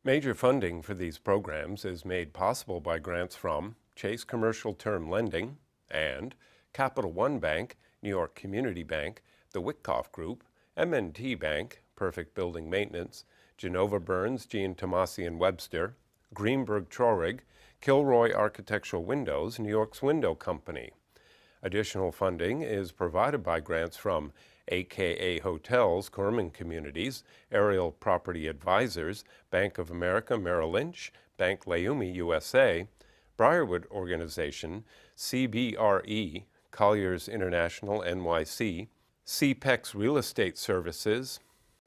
Major funding for these programs is made possible by grants from Chase Commercial Term Lending and Capital One Bank, New York Community Bank, the Witkoff Group, M&T Bank, Perfect Building Maintenance, Genova Burns, Jean Tomasi and Webster, Greenberg Traurig, Kilroy Architectural Windows, New York's Window Company. Additional funding is provided by grants from AKA Hotels, Corman Communities, Aerial Property Advisors, Bank of America Merrill Lynch, Bank Leumi USA, Briarwood Organization, CBRE, Colliers International NYC, CPEX Real Estate Services,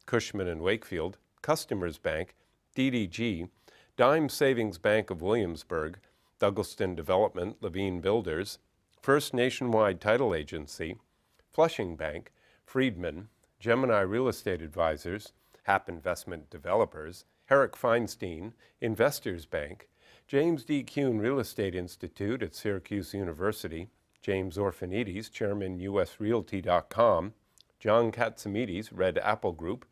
Cushman & Wakefield, Customers Bank, DDG, Dime Savings Bank of Williamsburg, Douglaston Development, Levine Builders, First Nationwide Title Agency, Flushing Bank, Friedman, Gemini Real Estate Advisors, Hap Investment Developers, Herrick Feinstein, Investors Bank, James D. Kuhn Real Estate Institute at Syracuse University, James Orphanides, Chairman USRealty.com, John Katsimides, Red Apple Group,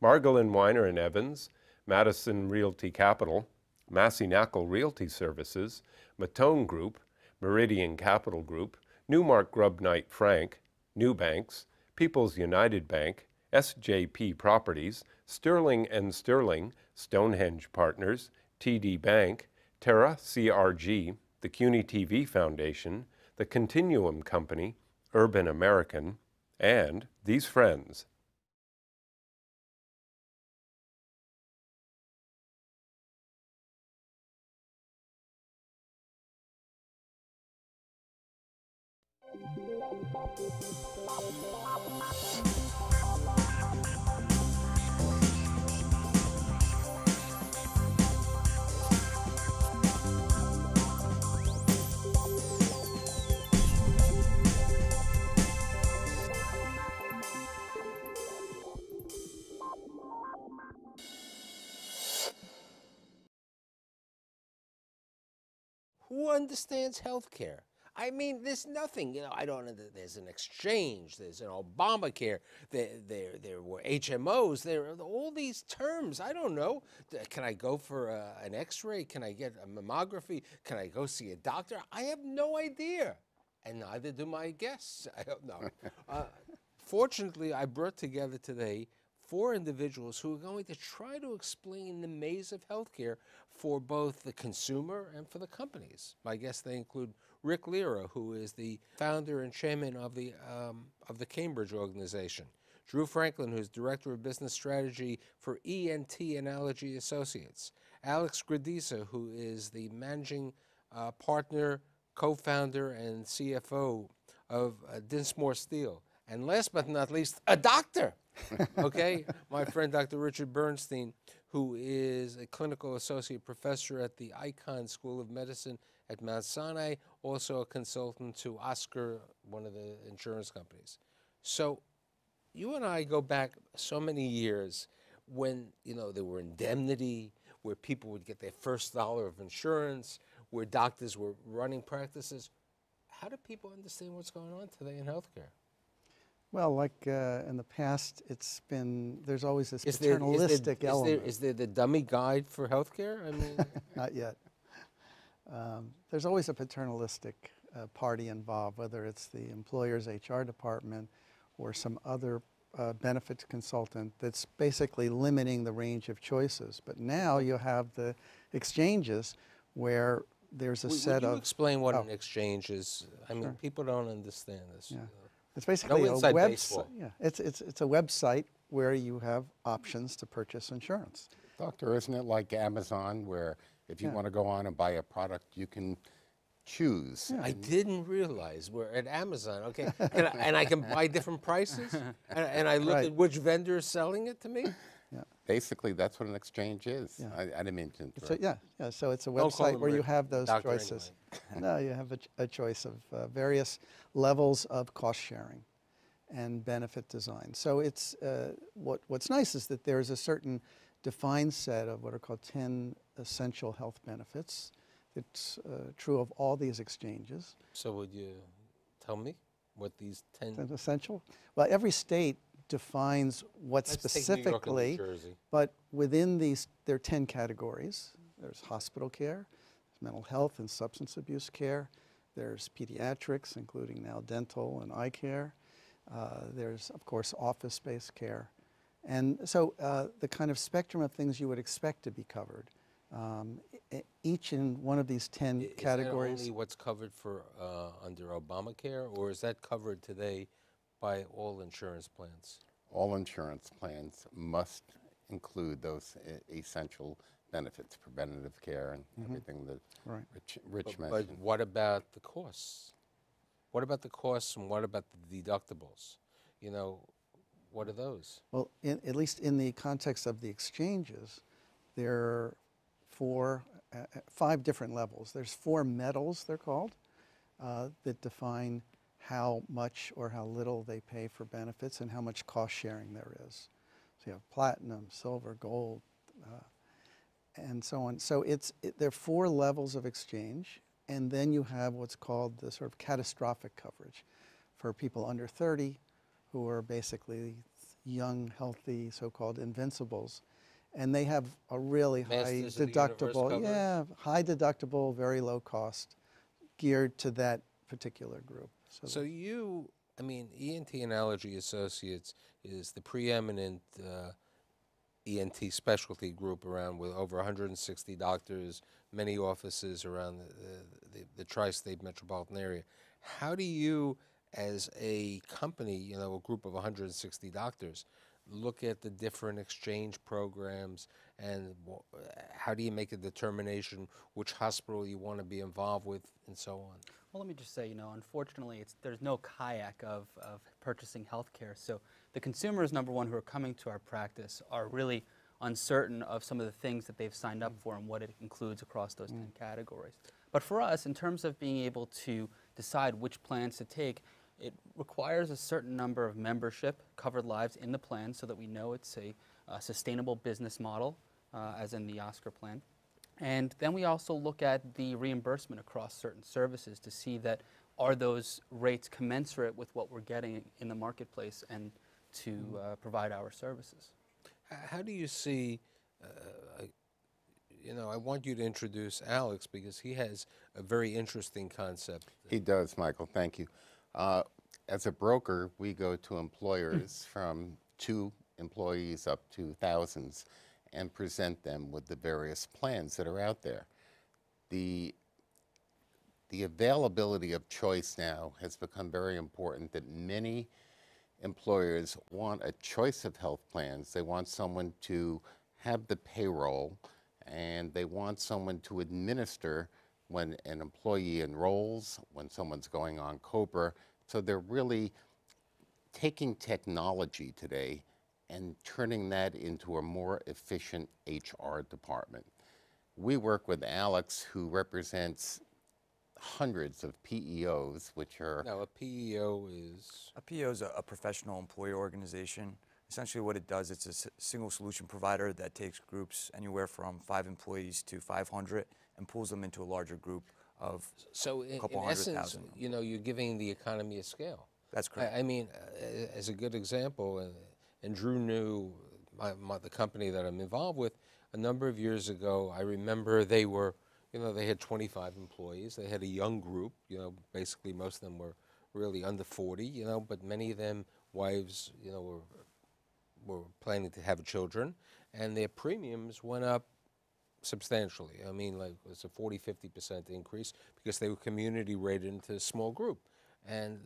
Margolin Weiner and Evans, Madison Realty Capital, Massey Knackle Realty Services, Matone Group, Meridian Capital Group, Newmark Grubb Knight Frank, New Banks, People's United Bank, SJP Properties, Sterling & Sterling, Stonehenge Partners, TD Bank, Terra CRG, the CUNY TV Foundation, the Continuum Company, Urban American, and these friends. Who understands healthcare? I mean, there's nothing, I don't know, there's an exchange, there's an Obamacare, there were HMOs, there are all these terms, I don't know. Can I go for an x-ray? Can I get a mammography? Can I go see a doctor? I have no idea, and neither do my guests, I don't know. Fortunately, I brought together today 4 individuals who are going to try to explain the maze of healthcare for both the consumer and for the companies. My guests, they include Rick Lira, who is the founder and chairman of the Cambridge organization. Drew Franklin, who's director of business strategy for ENT Analogy Associates. Alex Gredysa, who is the managing partner, co-founder, and CFO of Dinsmore Steele. And last but not least, a doctor. Okay, my friend Dr. Richard Bernstein, who is a clinical associate professor at the Icahn School of Medicine at Mount Sinai, also a consultant to Oscar, one of the insurance companies. So you and I go back so many years when, there were indemnity, where people would get their first dollar of insurance, where doctors were running practices. How do people understand what's going on today in healthcare? Well, like in the past, there's always this paternalistic element. Is there the dummy guide for healthcare? I mean, not yet. There's always a paternalistic party involved, whether it's the employer's HR department or some other benefits consultant that's basically limiting the range of choices. But now you have the exchanges where there's a set of... Would you explain what an exchange is? I mean, people don't understand this. Yeah. It's basically a website. Yeah, it's a website where you have options to purchase insurance. Doctor, isn't it like Amazon, where if you want to go on and buy a product, you can choose? Yeah. I didn't realize we're at Amazon. Okay, and I can buy different prices, and I look at which vendor is selling it to me. Yeah. Basically, that's what an exchange is. Yeah. I didn't mean to interrupt. Yeah. So it's a website where you have those choices. Anyway. No, you have a choice of various levels of cost sharing and benefit design. So it's what's nice is that there's a certain defined set of what are called 10 essential health benefits. It's true of all these exchanges. So would you tell me what these 10 essential? Well, every state defines what Let's take New York and New specifically, Jersey. but within these, there are 10 categories. There's hospital care, there's mental health and substance abuse care, there's pediatrics, including now dental and eye care. There's, of course, office-based care. And so the kind of spectrum of things you would expect to be covered. Each in one of these 10 categories. Is that only what's covered for under Obamacare, or is that covered today by all insurance plans? All insurance plans must include those essential benefits, preventative care and everything that Right. Rich But mentioned. what about the costs? What about the costs and what about the deductibles? You know, what are those? Well, at least in the context of the exchanges, there are five different levels. There's 4 metals, they're called, that define how much or how little they pay for benefits and how much cost sharing there is. So you have platinum, silver, gold, and so on. So there are 4 levels of exchange, and then you have what's called the sort of catastrophic coverage for people under 30 who are basically young, healthy, so-called invincibles. And they have a really high Masters of the universe deductible, coverage? yeah, high deductible, very low cost, geared to that particular group. So you, I mean, ENT Analogy Associates is the preeminent ENT specialty group around with over 160 doctors, many offices around the tri-state metropolitan area. How do you, as a company, you know, a group of 160 doctors, look at the different exchange programs, and how do you make a determination which hospital you want to be involved with and so on? Well, let me just say, you know, unfortunately, there's no kayak of purchasing healthcare. So the consumers, number one, who are coming to our practice are really uncertain of some of the things that they've signed up for and what it includes across those 10 categories. But for us, in terms of being able to decide which plans to take, it requires a certain number of membership, covered lives in the plan so that we know it's a sustainable business model, as in the Oscar plan. And then we also look at the reimbursement across certain services to see that are those rates commensurate with what we're getting in the marketplace and to provide our services. How do you see, you know, I want you to introduce Alex because he has a very interesting concept. He does, Michael, thank you. As a broker, we go to employers from 2 employees up to thousands and present them with the various plans that are out there. The availability of choice now has become very important, that many employers want a choice of health plans. They want someone to have the payroll, and they want someone to administer when an employee enrolls, when someone's going on COBRA. So they're really taking technology today and turning that into a more efficient HR department. We work with Alex, who represents hundreds of PEOs, which are... Now, a PEO is? A PEO is a professional employer organization. Essentially what it does, it's a single solution provider that takes groups anywhere from 5 employees to 500 and pulls them into a larger group of a couple hundred essence, thousand. you know, you're giving the economy of scale. That's correct. I mean, as a good example, and Drew knew the company that I'm involved with a number of years ago. I remember they were, you know, they had 25 employees. They had a young group, you know, basically most of them were really under 40, you know, but many of them, wives, you know, were planning to have children, and their premiums went up substantially. I mean, like it was a 40–50% increase because they were community rated into a small group. And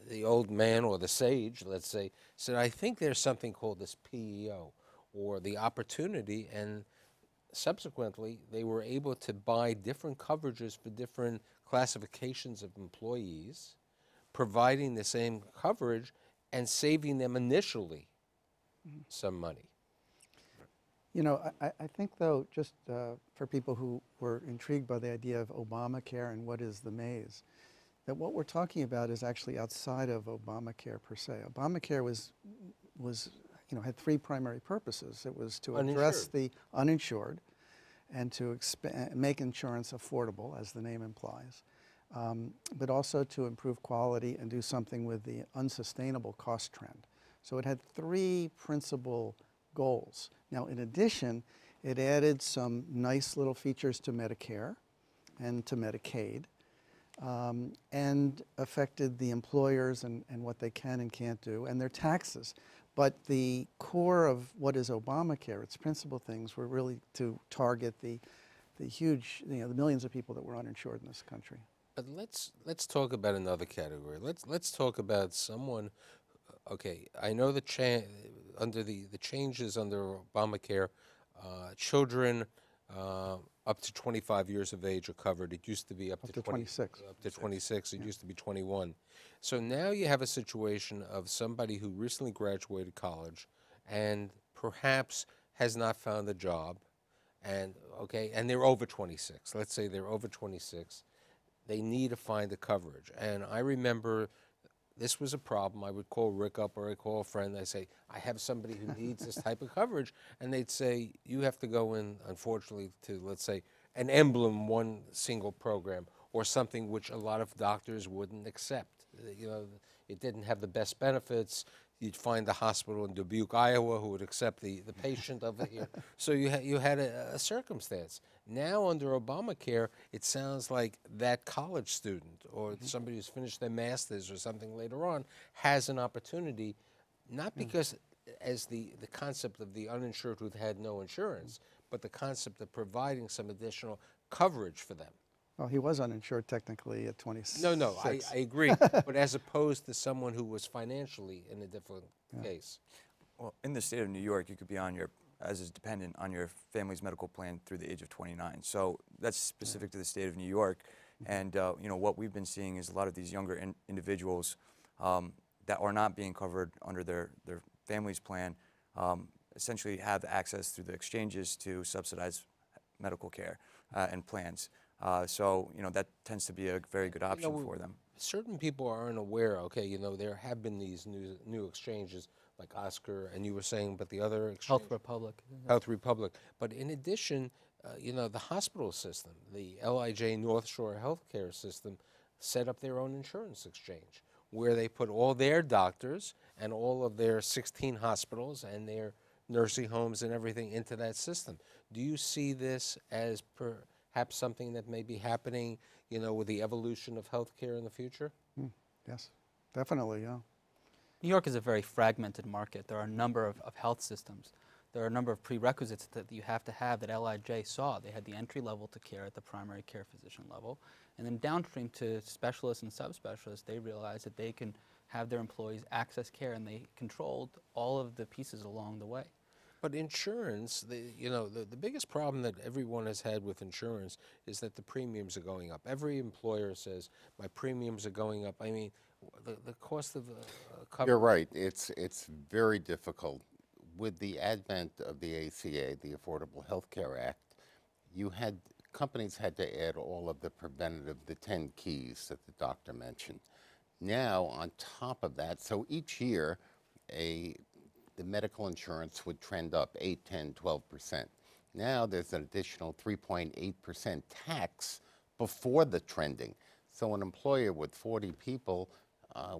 the old man, or the sage, let's say, said, I think there's something called this PEO, or the opportunity, and subsequently they were able to buy different coverages for different classifications of employees, providing the same coverage and saving them initially some money. You know, I think, though, just for people who were intrigued by the idea of Obamacare and what is the maze, that what we're talking about is actually outside of Obamacare per se. Obamacare was you know, had 3 primary purposes. It was to address the uninsured and to make insurance affordable, as the name implies, but also to improve quality and do something with the unsustainable cost trend. So it had three principal goals. Now, in addition, it added some nice little features to Medicare and to Medicaid, and affected the employers and what they can and can't do, and their taxes. But the core of what is Obamacare, its principal things, were really to target the huge, the millions of people that were uninsured in this country. But let's talk about another category. Let's talk about someone. Okay, I know under the changes under Obamacare, children up to 25 years of age are covered. It used to be up to 26. Up to 26. It used to be 21. So now you have a situation of somebody who recently graduated college and perhaps has not found a job, and they're over 26. Let's say they're over 26. They need to find the coverage. And I remember this was a problem. I would call Rick up or I'd call a friend. I'd say, I have somebody who needs this type of coverage. And they'd say, you have to go in, unfortunately, to, let's say, an Emblem one single program or something which a lot of doctors wouldn't accept. You know, it didn't have the best benefits. You'd find the hospital in Dubuque, Iowa, who would accept the patient over here. So you had a circumstance. Now under Obamacare, it sounds like that college student or somebody who's finished their master's or something later on has an opportunity, not because as the concept of the uninsured who had no insurance, but the concept of providing some additional coverage for them. Well, he was uninsured technically at 26. No, I agree. But as opposed to someone who was financially in a different case. Well, in the state of New York, you could be on as is dependent on your family's medical plan through the age of 29. So that's specific to the state of New York. And you know, what we've been seeing is a lot of these younger individuals that are not being covered under their family's plan essentially have access through the exchanges to subsidize medical care and plans. So, you know, that tends to be a very good option for them. Certain people aren't aware, okay, you know, there have been these new exchanges like Oscar, and you were saying, but the other exchange? Health Republic. Health Republic. But in addition, you know, the hospital system, the LIJ North Shore Healthcare System, set up their own insurance exchange where they put all their doctors and all of their 16 hospitals and their nursing homes and everything into that system. Do you see this as perhaps something that may be happening, you know, with the evolution of healthcare in the future? Yes, definitely, yeah. New York is a very fragmented market. There are a number of health systems. There are a number of prerequisites that you have to have that LIJ saw. They had the entry level to care at the primary care physician level. And then downstream to specialists and subspecialists, they realized that they can have their employees access care, and they controlled all of the pieces along the way. But insurance, you know, the biggest problem that everyone has had with insurance is that the premiums are going up. Every employer says, my premiums are going up. I mean, the cost of coverage. You're right. It's very difficult. With the advent of the ACA, the Affordable Health Care Act, companies had to add all of the preventative, the 10 keys that the doctor mentioned. Now, on top of that, so each year, the medical insurance would trend up 8, 10, 12%. Now there's an additional 3.8% tax before the trending. So an employer with 40 people,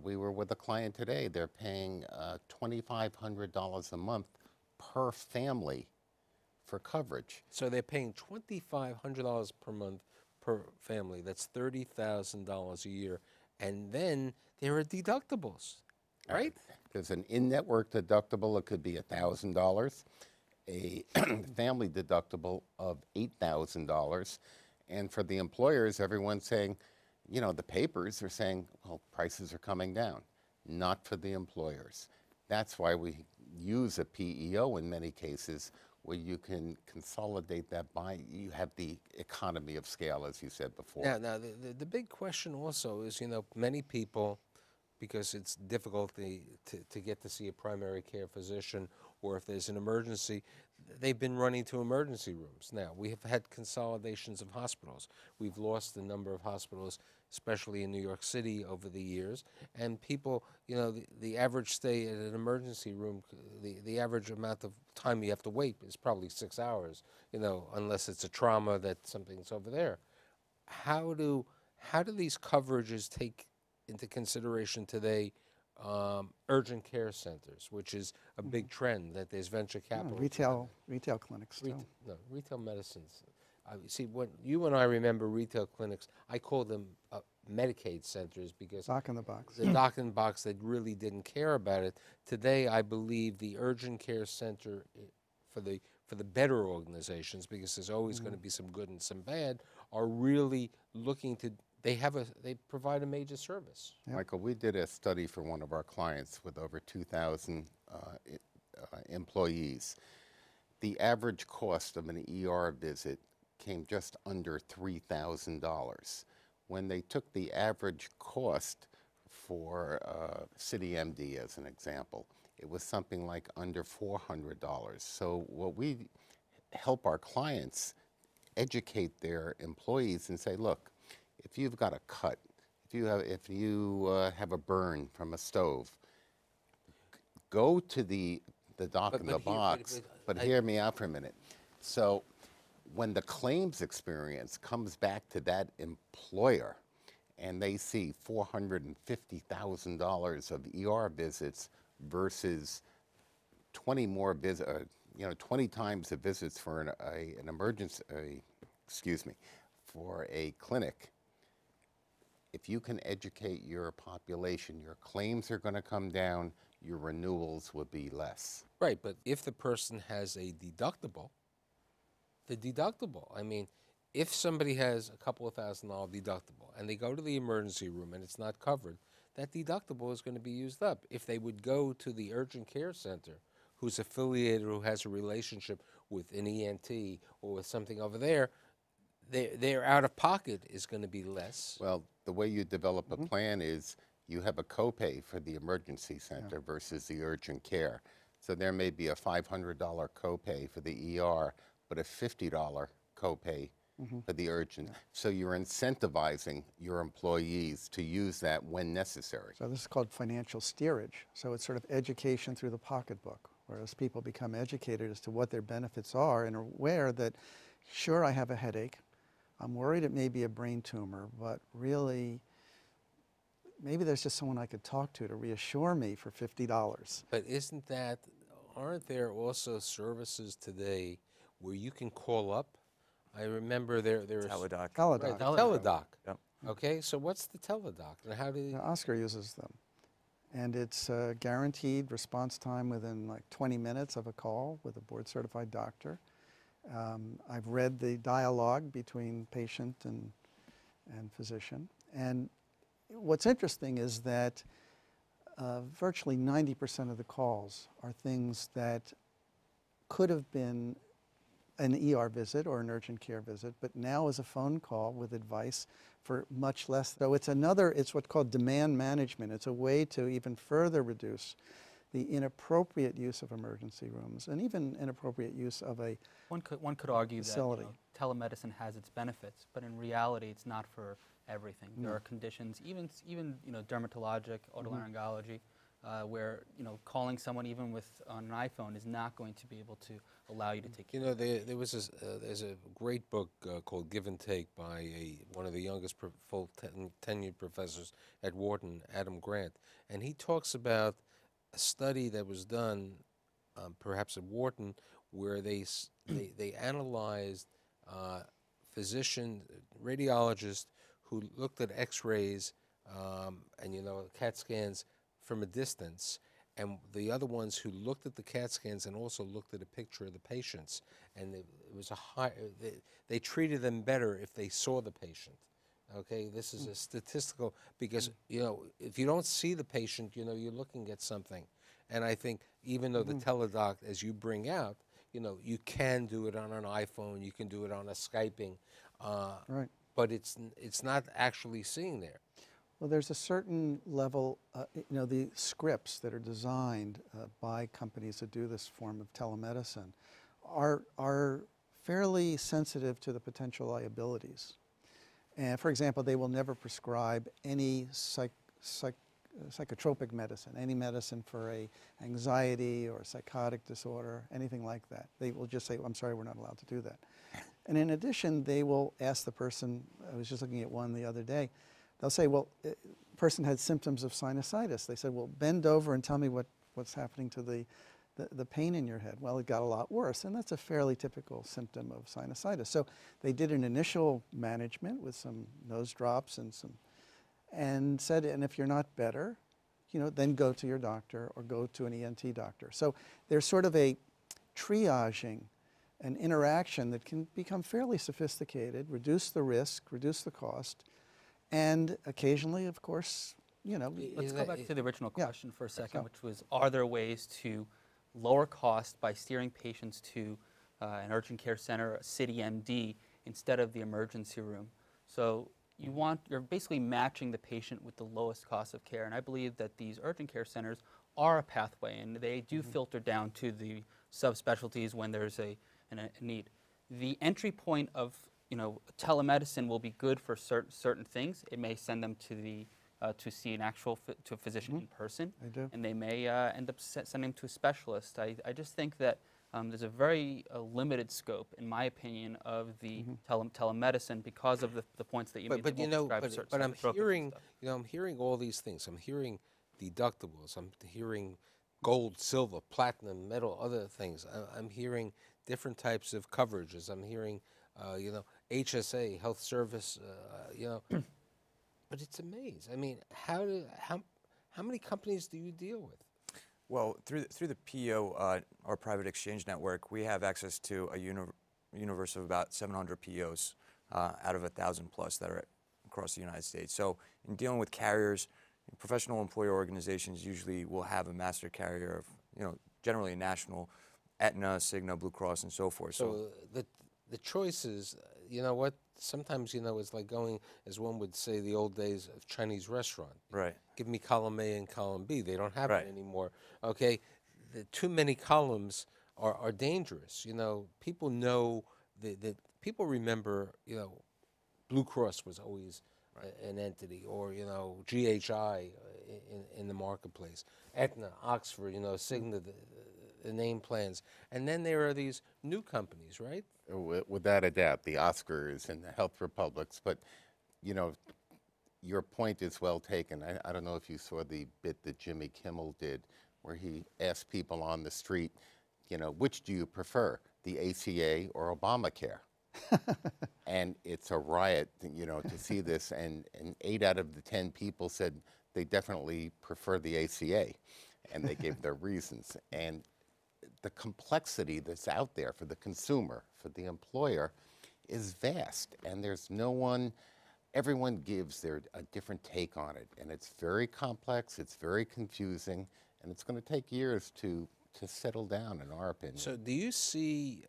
we were with a client today, they're paying $2,500 a month per family for coverage. So they're paying $2,500 per month per family. That's $30,000 a year. And then there are deductibles, right? There's an in-network deductible, it could be $1,000, a family deductible of $8,000, and for the employers, everyone's saying, you know, the papers are saying, well, prices are coming down. Not for the employers. That's why we use a PEO in many cases, where you can consolidate that by, you have the economy of scale, as you said before. Now the big question also is, you know, many people, because it's difficult to get to see a primary care physician, or if there's an emergency, they've been running to emergency rooms. Now, we have had consolidations of hospitals. We've lost the number of hospitals, especially in New York City, over the years. And people, you know, the average stay at an emergency room, the average amount of time you have to wait is probably 6 hours, you know, unless it's a trauma that something's over there. How do these coverages take into consideration today urgent care centers, which is a big trend that there's venture capital. Retail clinics too. No, retail medicines. See, when you and I remember retail clinics, I call them Medicaid centers because Doc in the box. the doc in the box that really didn't care about it. Today, I believe the urgent care center for the better organizations, because there's always going to be some good and some bad, are really looking to. They provide a major service. Yep. Michael, we did a study for one of our clients with over 2,000 employees. The average cost of an ER visit came just under $3,000. When they took the average cost for CityMD as an example, it was something like under $400. So what we help our clients educate their employees and say, look, if you've got a cut, if you have a burn from a stove, go to the doc in the box. But hear me out for a minute. So when the claims experience comes back to that employer and they see $450,000 of ER visits versus 20 times the visits for an emergency, for a clinic. If you can educate your population, your claims are going to come down, your renewals will be less. Right, but if the person has a deductible, I mean, if somebody has a couple of $1,000 deductible and they go to the emergency room and it's not covered, that deductible is going to be used up. If they would go to the urgent care center, who's affiliated, who has a relationship with an ENT or with something over there, their out-of-pocket is going to be less. Well, the way you develop a plan is you have a copay for the emergency center versus the urgent care. So there may be a $500 copay for the ER, but a $50 copay for the urgent. So you're incentivizing your employees to use that when necessary. So this is called financial steerage. So it's sort of education through the pocketbook, whereas people become educated as to what their benefits are and are aware that, sure, I have a headache, I'm worried it may be a brain tumor, but really, maybe there's just someone I could talk to reassure me for $50. But aren't there also services today where you can call up? I remember there's Teledoc. Teledoc. Right, the Teledoc. Yep. Okay, so what's the Teledoc, and how do you? Oscar uses them. And it's a guaranteed response time within like 20 minutes of a call with a board-certified doctor. I've read the dialogue between patient and physician. And what's interesting is that virtually 90% of the calls are things that could have been an ER visit or an urgent care visit, but now is a phone call with advice for much less. So it's what's called demand management. It's a way to even further reduce the inappropriate use of emergency rooms and even inappropriate use of a One could argue facility. that telemedicine has its benefits, but in reality, it's not for everything. There are conditions, even dermatologic, otolaryngology, where calling someone even on an iPhone is not going to be able to allow you to take care. There's a great book called Give and Take by one of the youngest full tenured professors at Wharton, Adam Grant, and he talks about a study that was done, perhaps at Wharton, where they analyzed radiologists who looked at X-rays and CAT scans from a distance, and the other ones who looked at the CAT scans and also looked at a picture of the patients, and it was they treated them better if they saw the patient. Okay, this is a statistical, because if you don't see the patient, you're looking at something, and I think even though the Teledoc, as you bring out, you can do it on an iPhone, you can do it on a Skyping, right. but it's not actually seeing there. Well, there's a certain level, the scripts that are designed by companies that do this form of telemedicine are fairly sensitive to the potential liabilities. And for example, they will never prescribe any psychotropic medicine, any medicine for a anxiety or psychotic disorder, anything like that. They will just say, I'm sorry, we're not allowed to do that. And in addition, they will ask the person, I was just looking at one the other day, they'll say, well, person had symptoms of sinusitis. They said, well, bend over and tell me what's happening to the pain in your head. Well, it got a lot worse, and that's a fairly typical symptom of sinusitis. So they did an initial management with some nose drops and said, and if you're not better, then go to your doctor or go to an ENT doctor. So there's sort of a triaging, an interaction that can become fairly sophisticated, reduce the risk, reduce the cost, and occasionally, of course, Let's go back to the original question for a second, So- which was, are there ways to lower cost by steering patients to an urgent care center, a city MD, instead of the emergency room? So you're basically matching the patient with the lowest cost of care, and I believe that these urgent care centers are a pathway, and they do filter down to the subspecialties when there's a need. The entry point of telemedicine will be good for certain things. It may send them to see to a physician in person, They do. and they may end up sending them to a specialist. I just think that there's a very limited scope, in my opinion, of the telemedicine because of the points that you made. But They you won't know, prescribe but, certain but I'm psychotropics and hearing, stuff. I'm hearing all these things. I'm hearing deductibles. I'm hearing gold, silver, platinum, metal, other things. I'm hearing different types of coverages. I'm hearing, HSA, health service, But it's a maze. I mean, how many companies do you deal with? Well, through the PEO, our private exchange network, we have access to a universe of about 700 PEOs out of 1,000 plus that are across the United States. So in dealing with carriers, professional employer organizations usually will have a master carrier of, generally a national, Aetna, Cigna, Blue Cross, and so forth. So the choices, you know what? Sometimes, it's like going, as one would say, the old days of Chinese restaurant. Right. Give me column A and column B. They don't have Right. it anymore. Okay, too many columns are dangerous. People know that people remember. Blue Cross was always an entity, or GHI in the marketplace. Aetna, Oxford, Cigna, the name plans, and then there are these new companies, right? Without a doubt, the Oscars and the Health Republics. But, your point is well taken. I don't know if you saw the bit that Jimmy Kimmel did where he asked people on the street, which do you prefer, the ACA or Obamacare? And it's a riot, to see this. And 8 out of the 10 people said they definitely prefer the ACA. And they gave their reasons. And the complexity that's out there for the consumer, for the employer, is vast. And there's everyone gives a different take on it. And it's very complex, it's very confusing, and it's going to take years to settle down, in our opinion. So do you see,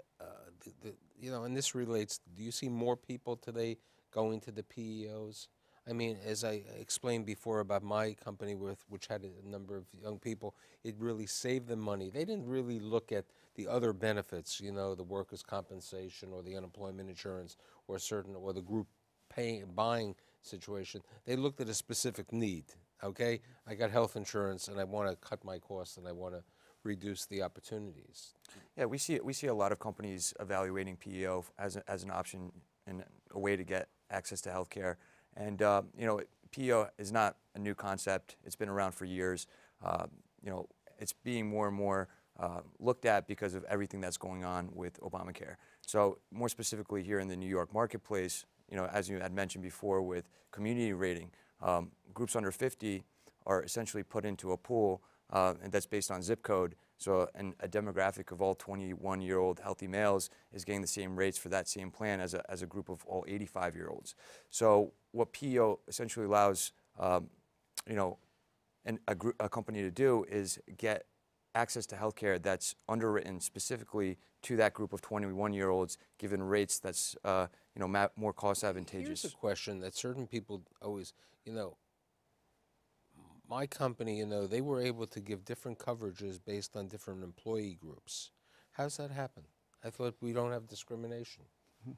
and this relates, do you see more people today going to the PEOs? I mean, as I explained before about my company, which had a number of young people, it really saved them money. They didn't really look at the other benefits, the workers' compensation or the unemployment insurance or the group buying situation. They looked at a specific need. Okay, I got health insurance and I want to cut my costs and I want to reduce the opportunities. Yeah, we see a lot of companies evaluating PEO as an option and a way to get access to healthcare. And PEO is not a new concept. It's been around for years. It's being more and more looked at because of everything that's going on with Obamacare. So more specifically here in the New York marketplace, as you had mentioned before with community rating, groups under 50 are essentially put into a pool, and that's based on zip code. So a demographic of all 21-year-old healthy males is getting the same rates for that same plan as a group of all 85-year-olds. So what PEO essentially allows, a company to do is get access to healthcare that's underwritten specifically to that group of 21-year-olds, given rates that's more cost advantageous. Here's a question that certain people always, my company, they were able to give different coverages based on different employee groups. How's that happen? I thought we don't have discrimination.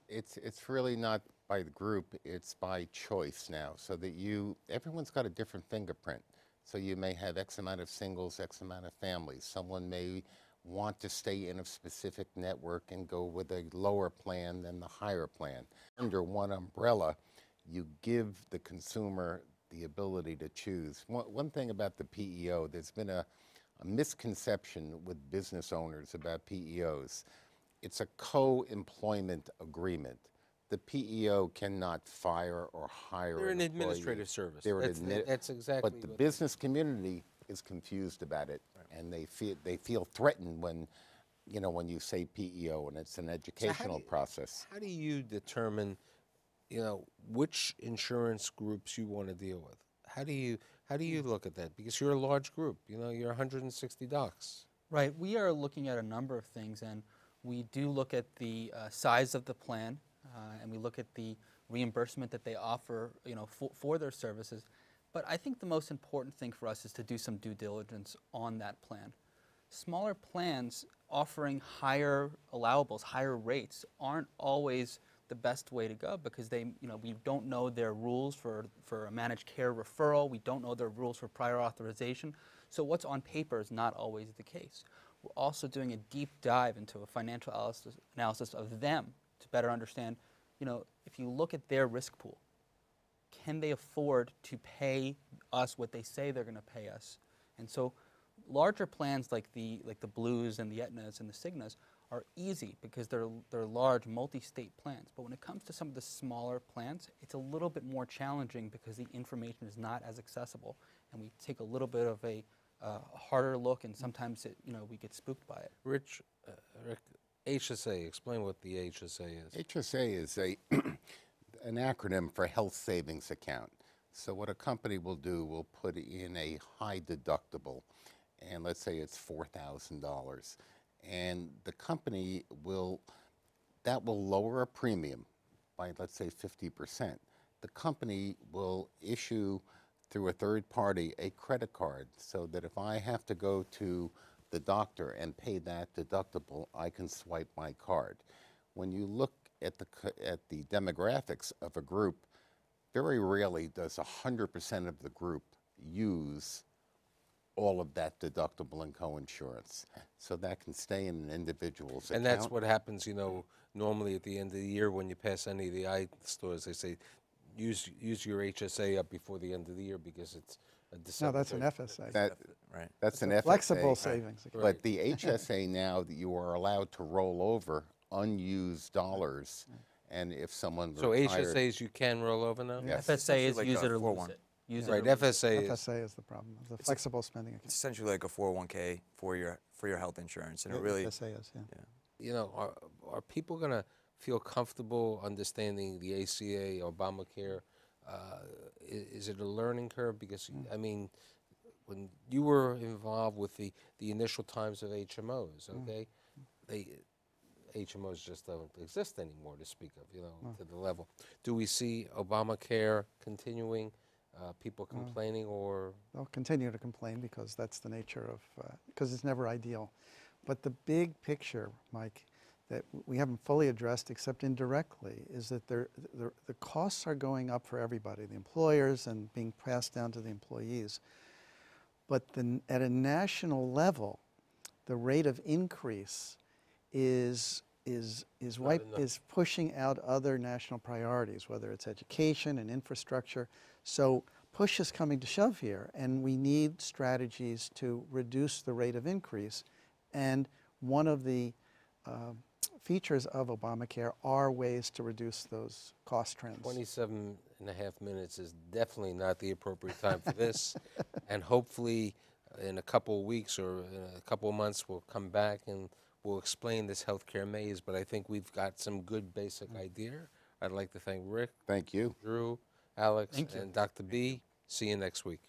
It's really not by the group, it's by choice now, so that everyone's got a different fingerprint. So you may have X amount of singles, X amount of families. Someone may want to stay in a specific network and go with a lower plan than the higher plan. Under one umbrella, you give the consumer the ability to choose. One thing about the PEO, there's been a misconception with business owners about PEOs. It's a co-employment agreement. The PEO cannot fire or hire They're an employee. administrative service. They're an That's exactly But the what- business community is confused about it, and they feel threatened when, you know, when you say PEO, and it's an educational process. How do you determine, you know, which insurance groups you want to deal with? How do you look at that? Because you're a large group. You know, you're 160 docs. Right. We are looking at a number of things, and we do look at the size of the plan, and we look at the reimbursement that they offer, you know, for their services. But I think the most important thing for us is to do some due diligence on that plan. Smaller plans offering higher allowables, higher rates, aren't always the best way to go because they, you know, we don't know their rules for a managed care referral. We don't know their rules for prior authorization. So what's on paper is not always the case. We're also doing a deep dive into a financial analysis of them to better understand, you know, if you look at their risk pool, can they afford to pay us what they say they're going to pay us? And so larger plans like the Blues and the Aetnas and the Cignas are easy because they're large multi-state plans. But when it comes to some of the smaller plans, it's a little bit more challenging because the information is not as accessible, and we take a little bit of a harder look, and sometimes we get spooked by it. Rick, HSA. Explain what the HSA is. HSA is an acronym for Health Savings Account. So what a company will do, will put in a high deductible, and let's say it's $4,000. And the company will lower a premium by, let's say, 50%. The company will issue, through a third party, a credit card so that if I have to go to the doctor and pay that deductible, I can swipe my card. When you look at the demographics of a group, very rarely does 100% of the group use all of that deductible and coinsurance. So that can stay in an individual's account. And that's what happens, you know, normally at the end of the year when you pass any of the eye stores, they say, use your HSA up before the end of the year because it's a December. No, that's an FSA. Right. That's an a FSA. flexible savings account. But the HSA now, that you are allowed to roll over unused dollars, and if someone So retired, HSAs you can roll over now? Yes. FSA is like use a it or lose 401. it. Use Right, it or lose it. FSA is. FSA is the problem, the flexible spending account. It's essentially like a 401k for your health insurance, and it really FSA is, yeah. You know, are people going to feel comfortable understanding the ACA, Obamacare? Is it a learning curve? Because, I mean, when you were involved with the initial times of HMOs, okay, HMOs just don't exist anymore to speak of, you know, to the level. Do we see Obamacare continuing, people complaining, or? They'll continue to complain because that's the nature of, because it's never ideal. But the big picture, Mike, that we haven't fully addressed except indirectly is that the costs are going up for everybody, the employers and being passed down to the employees. But at a national level, the rate of increase is pushing out other national priorities, whether it's education and infrastructure. So push is coming to shove here, and we need strategies to reduce the rate of increase. And one of the features of Obamacare are ways to reduce those cost trends. 27 and a half minutes is definitely not the appropriate time for this. And hopefully in a couple of weeks or in a couple of months we'll come back and we'll explain this healthcare maze. But I think we've got some good basic idea. I'd like to thank Rick. Thank you. Drew, Alex, Thank you. and Dr. B. See you next week.